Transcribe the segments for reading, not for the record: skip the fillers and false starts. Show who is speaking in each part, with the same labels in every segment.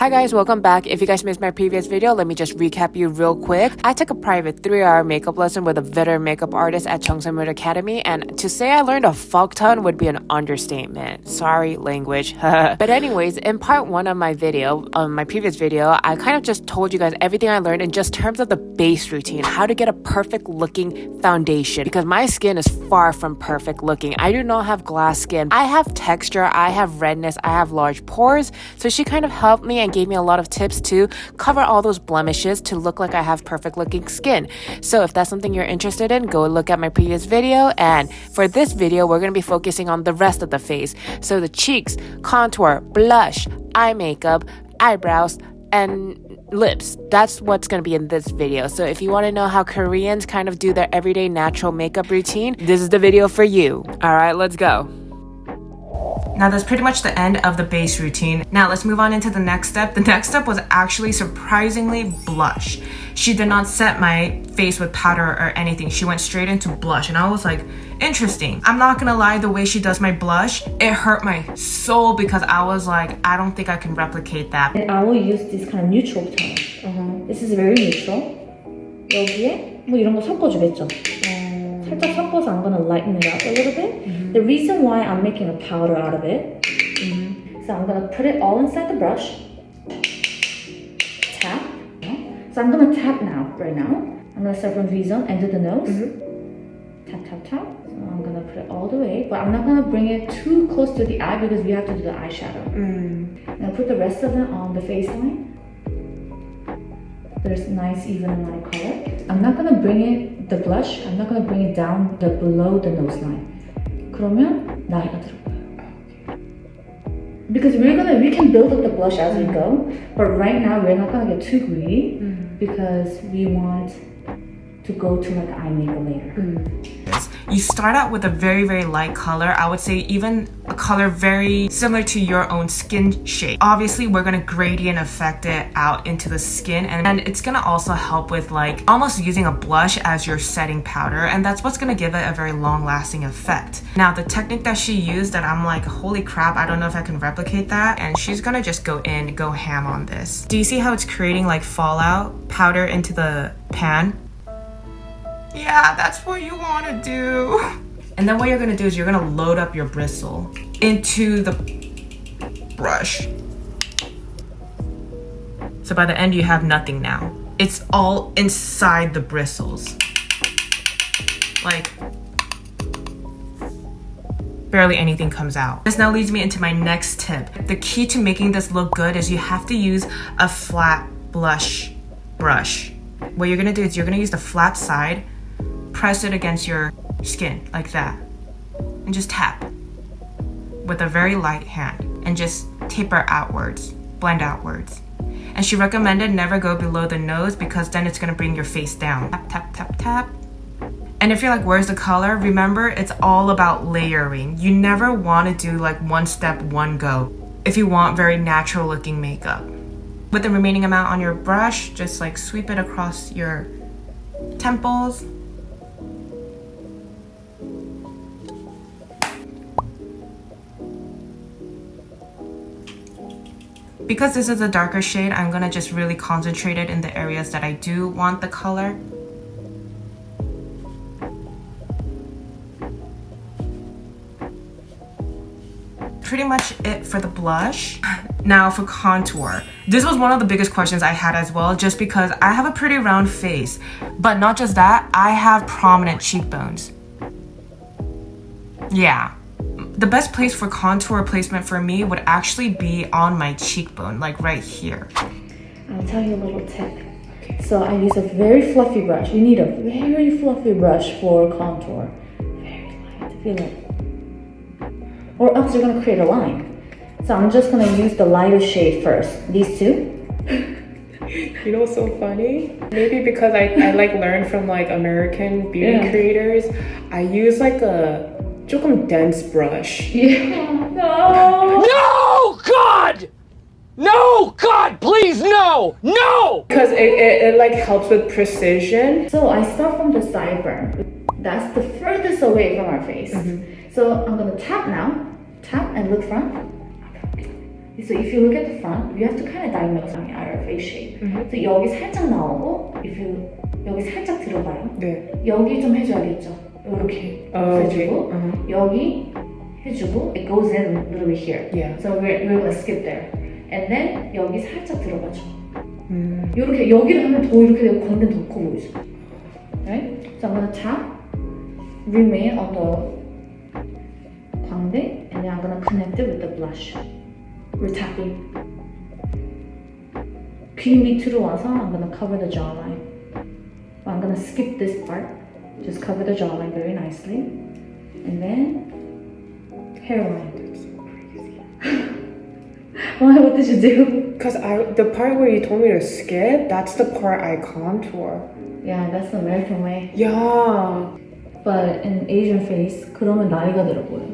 Speaker 1: Hi guys, welcome back. If you guys missed my previous video, let me just recap you real quick. I took a private 3-hour makeup lesson with a veteran makeup artist at JungSaemMool Academy, and to say I learned a fuck ton would be an understatement. Sorry, language. But anyways, in part 1 of my video, my previous video, I kind of just told you guys everything I learned in just terms of the base routine, how to get a perfect looking foundation, because my skin is far from perfect looking. I do not have glass skin. I have texture, I have redness, I have large pores, so she kind of helped me and gave me a lot of tips to cover all those blemishes to look like I have perfect looking skin. So if that's something you're interested in, go look at my previous video. And for this video, we're going to be focusing on the rest of the face. So the cheeks, contour, blush, eye makeup, eyebrows, and lips. That's what's going to be in this video. So if you want to know how Koreans kind of do their everyday natural makeup routine, this is the video for you. All right, let's go. Now that's pretty much the end of the base routine. Now let's move on into the next step. The next step was actually surprisingly blush. She did not set my face with powder or anything. She went straight into blush and I was like, interesting. I'm not gonna lie, the way she does my blush, it hurt my soul because I was like, I don't think I can replicate that.
Speaker 2: And I will use this kind of neutral tone. This is very neutral. 여기에 뭐 이런 거 섞어주겠죠. 살짝 섞어서 I'm gonna lighten it up a little bit. The reason why I'm making a powder out of it, so I'm gonna put it all inside the brush. Tap. So I'm gonna tap now, right now. I'm gonna start from V-zone and do the nose. Tap, tap, tap. So I'm gonna put it all the way, but I'm not gonna bring it too close to the eye because we have to do the eyeshadow. I'm gonna put the rest of it on the face line. There's nice even amount of color. I'm not gonna bring it, the blush, I'm not gonna bring it down below the nose line. 그러면 나이가 들어 보여요. Because we can build up the blush as we go, but right now we're not gonna get too greedy because we want to go to like eye makeup later.
Speaker 1: You start out with a very, very light color. I would say even a color very similar to your own skin shade. Obviously, we're gonna gradient affect it out into the skin, and it's gonna also help with like almost using a blush as your setting powder, and that's what's gonna give it a very long-lasting effect. Now, the technique that she used that I'm like, holy crap, I don't know if I can replicate that, and she's gonna just go ham on this. Do you see how it's creating like fallout powder into the pan? Yeah, that's what you want to do. And then what you're going to do is you're going to load up your bristle into the brush. So by the end, you have nothing now. It's all inside the bristles. Like, barely anything comes out. This now leads me into my next tip. The key to making this look good is you have to use a flat blush brush. What you're going to do is you're going to use the flat side, press it against your skin like that, and just tap with a very light hand and just taper outwards, blend outwards. And she recommended never go below the nose because then it's gonna bring your face down. Tap, tap, tap, tap. And if you're like, where's the color? Remember, it's all about layering. You never wanna do like one step, one go if you want very natural looking makeup. With the remaining amount on your brush, just like sweep it across your temples. Because this is a darker shade, I'm gonna just really concentrate it in the areas that I do want the color. Pretty much it for the blush. Now for contour. This was one of the biggest questions I had as well, just because I have a pretty round face. But not just that, I have prominent cheekbones. Yeah. The best place for contour placement for me would actually be on my cheekbone, like right here.
Speaker 2: I'll tell you a little tip. So I use a very fluffy brush. You need a very fluffy brush for contour. Very light, feel it. Or else you're gonna create a line. So I'm just gonna use the lighter shade first. These two.
Speaker 3: You know what's so funny? Maybe because I like learned from like American beauty creators, I use like a 조금 dense brush.
Speaker 2: Yeah. No!
Speaker 4: No! God! No! God, please, no! No!
Speaker 3: Because it like helps with precision.
Speaker 2: So I start from the sideburn. That's the furthest away from our face. So I'm gonna tap now. Tap and look front. So if you look at the front, you have to kind of diagnose our face shape. So 여기 살짝 나오고, 여기 살짝 들어가요.
Speaker 3: 네.
Speaker 2: 여기 좀 해줘야겠죠. 이렇게 해주고, 여기 해주고, it goes in a little bit here.
Speaker 3: Yeah.
Speaker 2: So we're gonna skip there. And then 여기 살짝 들어가죠. 이렇게 여기를 하면 더 이렇게 되고 광대 더 커 보이죠. Right? So I'm gonna tap, remain on the 광대, and then I'm gonna connect it with the blush. We're tapping. 귀 밑으로 와서 I'm gonna cover the jawline. I'm gonna skip this part. Just cover the jawline very nicely. And then hairline. Why? What did you do?
Speaker 3: Because the part where you told me to skip, that's the part I contour.
Speaker 2: Yeah, that's the American way.
Speaker 3: Yeah.
Speaker 2: But in Asian face, 그러면 나이가 들어 보여.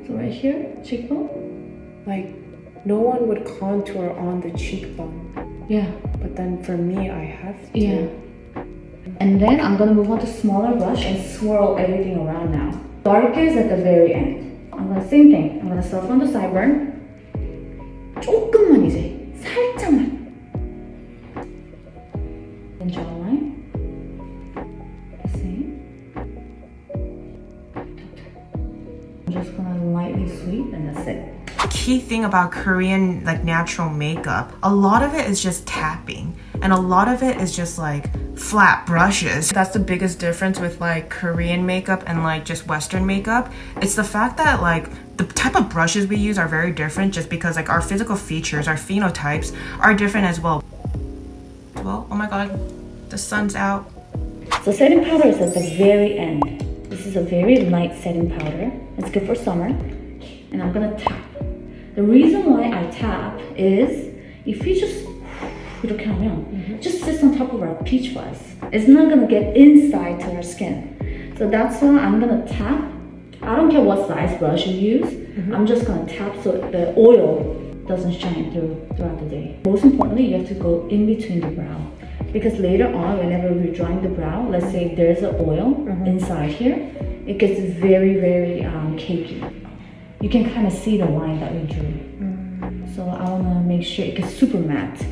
Speaker 2: So right here, cheekbone.
Speaker 3: Like, no one would contour on the cheekbone.
Speaker 2: Yeah.
Speaker 3: But then for me, I have to.
Speaker 2: Yeah. And then I'm gonna move on to smaller brush and swirl everything around now. Darkest at the very end. I'm gonna same thing. I'm gonna start from the sideburn. 조금만 이제 살짝만. And jawline. The same. I'm just gonna lightly sweep and that's it.
Speaker 5: Key thing about Korean like natural makeup, a lot of it is just tapping and a lot of it is just like flat brushes. That's the biggest difference with like Korean makeup and like just Western makeup. It's the fact that like the type of brushes we use are very different just because like our physical features, our phenotypes are different as well. Well, oh my god, the sun's out.
Speaker 2: So setting powder is at the very end. This is a very light setting powder. It's good for summer. And I'm gonna tap. The reason why I tap is if you just 이렇게 하면 just sits on top of our peach fuzz. It's not gonna get inside to our skin. So that's why I'm gonna tap. I don't care what size brush you use. I'm just gonna tap so the oil doesn't shine throughout the day. Most importantly, you have to go in between the brow. Because later on, whenever we're drawing the brow, let's say if there's an oil inside here, it gets very, very cakey. You can kind of see the line that we drew. So I want to make sure it gets super matte.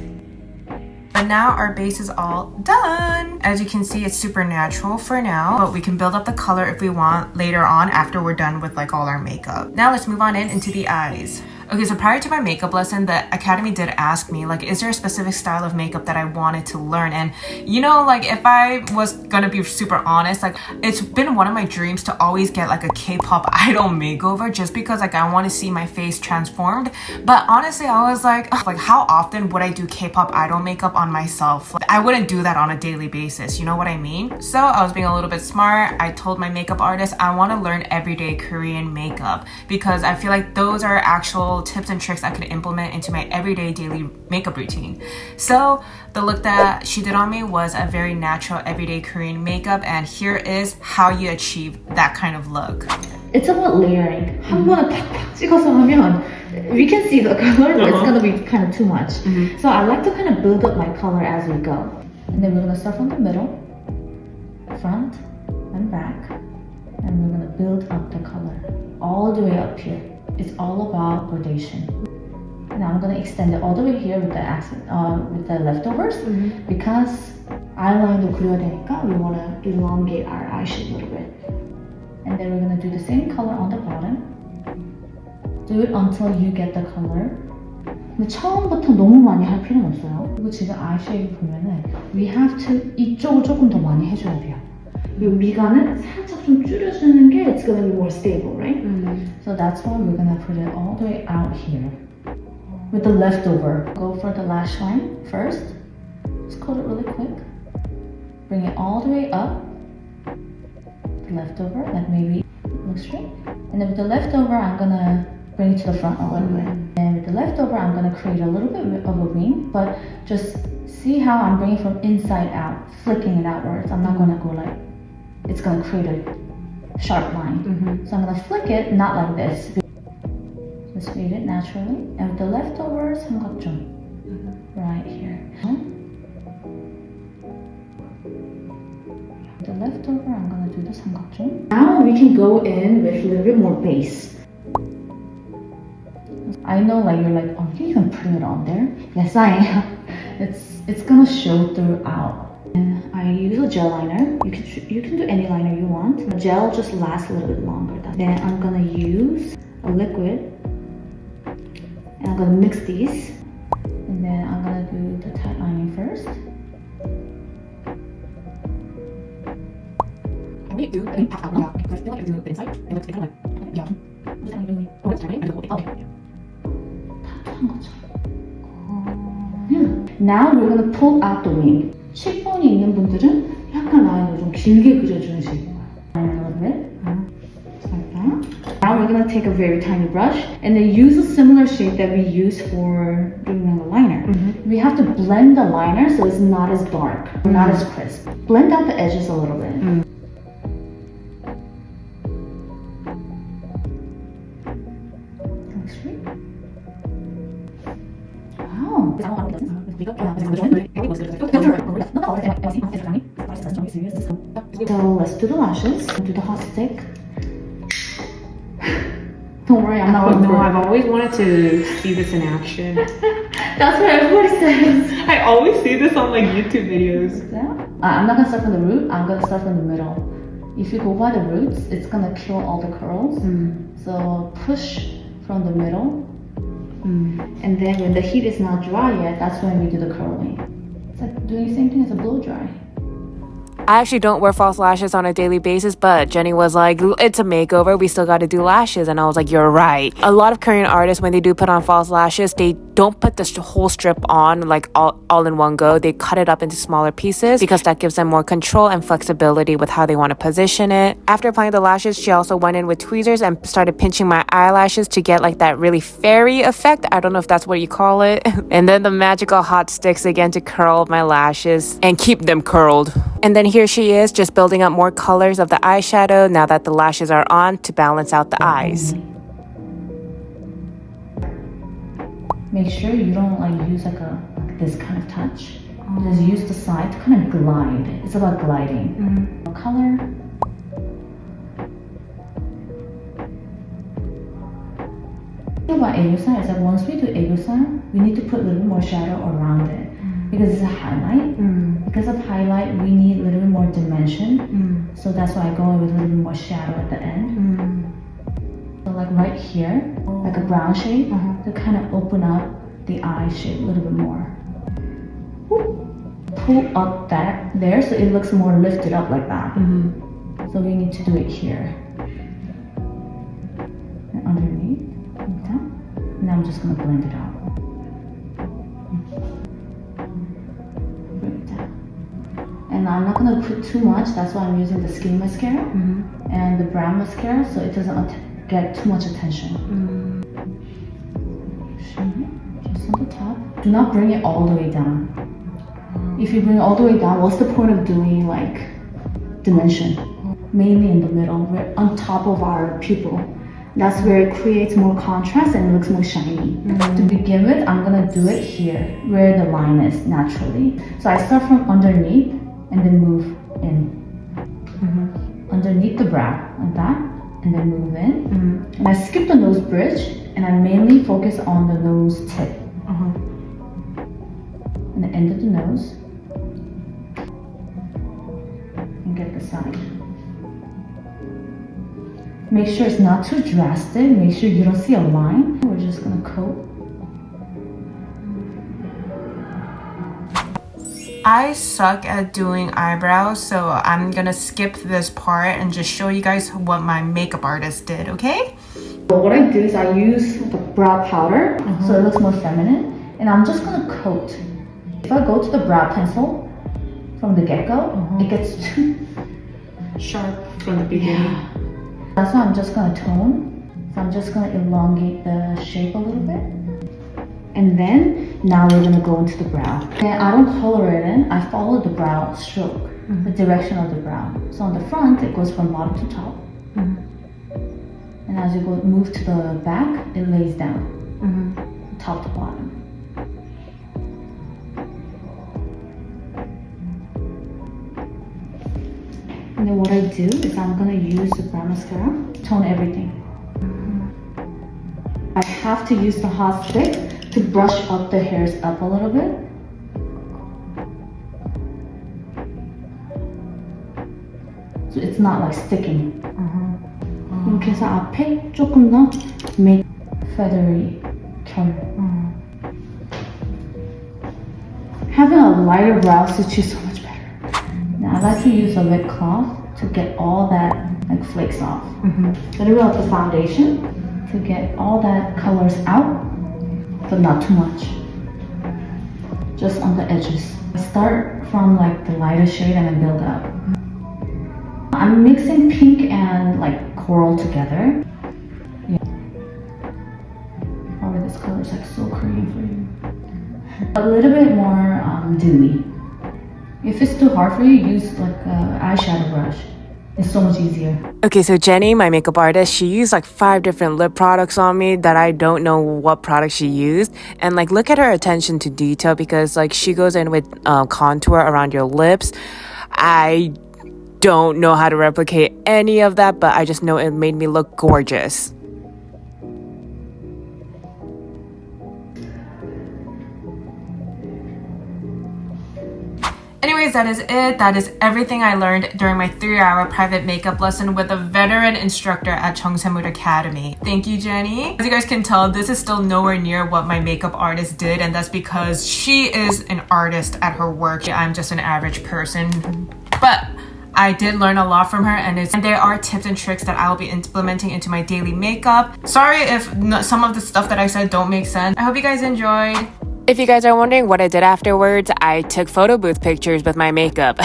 Speaker 5: And now our base is all done. As you can see, it's super natural for now, but we can build up the color if we want later on after we're done with like all our makeup. Now let's move on into the eyes. Okay, so prior to my makeup lesson, the academy did ask me, like, is there a specific style of makeup that I wanted to learn? And, you know, like, if I was gonna be super honest, like, it's been one of my dreams to always get, like, a K-pop idol makeover just because, like, I want to see my face transformed. But honestly, I was like, how often would I do K-pop idol makeup on myself? Like, I wouldn't do that on a daily basis, you know what I mean? So I was being a little bit smart. I told my makeup artist I want to learn everyday Korean makeup because I feel like those are actual tips and tricks I could implement into my everyday daily makeup routine. So the look that she did on me was a very natural everyday Korean makeup, and here is how you achieve that kind of look.
Speaker 2: It's about layering. 한 번에 팍팍 찍어서 하면 we can see the color, but it's gonna be kind of too much. So I like to kind of build up my color as we go. And then we're gonna start from the middle, front and back, and we're gonna build up the color all the way up here. It's all about gradation. Now I'm gonna extend it all the way here with the accent, with the leftovers, because eyeline도 그려야 되니까 we wanna elongate our eye shape a little bit. And then we're gonna do the same color on the bottom. Do it until you get the color. 근데 처음부터 너무 많이 할 필요는 없어요. 그리고 지금 eye shape 보면은 we have to 이쪽을 조금 더 많이 해줘야 돼요. 그리고 미간은 살짝 좀 줄여주는 게 it's gonna be more stable, right? So that's why we're gonna put it all the way out here with the leftover. Go for the lash line first. Just coat it really quick. Bring it all the way up. The leftover, like maybe look straight. And then with the leftover, I'm gonna bring it to the front all the way. And with the leftover, I'm gonna create a little bit of a wing, but just see how I'm bringing it from inside out, flicking it outwards. I'm not gonna go like, it's gonna create a sharp line. So I'm gonna flick it, not like this. Just create it naturally. And with the leftovers, 삼각존. Right here. With the leftover, I'm gonna do the 삼각존. Now we can go in with a little bit more base. I know like you're like, oh, you can put it on there. Yes, I am. It's gonna show throughout. And I use a gel liner. You can do any liner you want. The gel just lasts a little bit longer. Then I'm gonna use a liquid, and I'm gonna mix these. And then I'm gonna do the tight lining first.
Speaker 1: Can we do the pack out now? Because I feel like I do the inside and it's kind of like, yeah. Oh, it's tiny. I do the whole thing.
Speaker 2: Now we're gonna pull out the wing. 칩본이 있는 분들은 약간 라인을 좀 길게 그려주는 식이에요. A little bit. Like that. Now we're gonna take a very tiny brush and then use a similar shape that we use for doing the liner. We have to blend the liner so it's not as dark, not as crisp. Blend out the edges a little bit. Looks great. Wow. So let's do the lashes. Do the hot stick. Don't worry, I'm not
Speaker 3: No, I've always wanted to see this in action.
Speaker 2: That's what everybody says.
Speaker 3: I always see this on like YouTube videos.
Speaker 2: Yeah. I'm not gonna start from the root. I'm gonna start from the middle. If you go by the roots, it's gonna kill all the curls. So push from the middle. And then when the heat is not dry yet, that's when we do the curling. It's like doing the same thing as a blow dry.
Speaker 1: I actually don't wear false lashes on a daily basis, but Jenny was like, it's a makeover, we still gotta do lashes. And I was like, you're right. A lot of Korean artists, when they do put on false lashes, they don't put the whole strip on like all in one go. They cut it up into smaller pieces because that gives them more control and flexibility with how they want to position it. After applying the lashes, she also went in with tweezers and started pinching my eyelashes to get like that really fairy effect. I don't know if that's what you call it. And then the magical hot sticks again to curl my lashes and keep them curled. And then here she is, just building up more colors of the eyeshadow now that the lashes are on to balance out the eyes.
Speaker 2: Make sure you don't like use like this kind of touch. Just use the side to kind of glide. It's about gliding. Color. The thing about 애교살 is that once we do 애교살, we need to put a little bit more shadow around it. Because it's a highlight. Because of highlight, we need a little bit more dimension. So that's why I go in with a little bit more shadow at the end. So like right here, like a brown shade, to kind of open up the eye shape a little bit more. Pull up that there so it looks more lifted up like that. So we need to do it here. And underneath, like that. And I'm just gonna blend it out. And I'm not gonna put too much, that's why I'm using the skin mascara and the brown mascara so it doesn't get too much attention. Just on the top. Do not bring it all the way down. If you bring it all the way down, what's the point of doing like dimension? Mainly in the middle, we're on top of our pupil. That's where it creates more contrast and it looks more shiny. To begin with, I'm gonna do it here, where the line is naturally. So I start from underneath and then move in. Underneath the brow, like that, and then move in. And I skip the nose bridge, and I mainly focus on the nose tip. And the end of the nose. And get the side. Make sure it's not too drastic. Make sure you don't see a line. We're just gonna coat.
Speaker 5: I suck at doing eyebrows, so I'm gonna skip this part and just show you guys what my makeup artist did, okay?
Speaker 2: What I do is I use the brow powder, so it looks more feminine. And I'm just gonna coat. If I go to the brow pencil from the get-go, it gets too
Speaker 3: Sharp from the beginning.
Speaker 2: That's why I'm just gonna tone. So I'm just gonna elongate the shape a little bit. And then, now we're gonna go into the brow. And I don't color it in, I follow the brow stroke, the direction of the brow. So on the front, it goes from bottom to top. And as you go move to the back, it lays down, top to bottom. And then what I do is I'm gonna use the brow mascara, tone everything. I have to use the hot stick to brush up the hairs up a little bit. So it's not like sticking. 이렇게 해서 앞에 조금 더 make feathery 결. Having a lighter brow suits you so much better. Now I like to use a wet cloth to get all that like flakes off. A little of the foundation to get all that colors out, but not too much. Just on the edges. Start from like the lighter shade and then build up. I'm mixing pink and like coral together. Yeah. Probably this color is like so Korean for you. A little bit more dewy. If it's too hard for you, use like an eyeshadow brush. It's so much easier.
Speaker 1: Okay, so Jenny, my makeup artist, she used like 5 different lip products on me that I don't know what product she used. And like, look at her attention to detail because like she goes in with contour around your lips. I don't know how to replicate any of that, but I just know it made me look gorgeous.
Speaker 5: Anyways, that is it. That is everything I learned during my 3-hour private makeup lesson with a veteran instructor at JungSaemMool Academy. Thank you, Jenny. As you guys can tell, this is still nowhere near what my makeup artist did, and that's because she is an artist at her work. I'm just an average person. But I did learn a lot from her, and there are tips and tricks that I'll be implementing into my daily makeup. Sorry if some of the stuff that I said don't make sense. I hope you guys enjoyed.
Speaker 1: If you guys are wondering what I did afterwards, I took photo booth pictures with my makeup.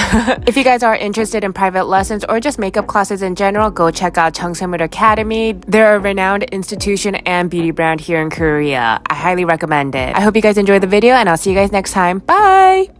Speaker 1: If you guys are interested in private lessons or just makeup classes in general, go check out JungSaemMool Academy. They're a renowned institution and beauty brand here in Korea. I highly recommend it. I hope you guys enjoyed the video and I'll see you guys next time. Bye!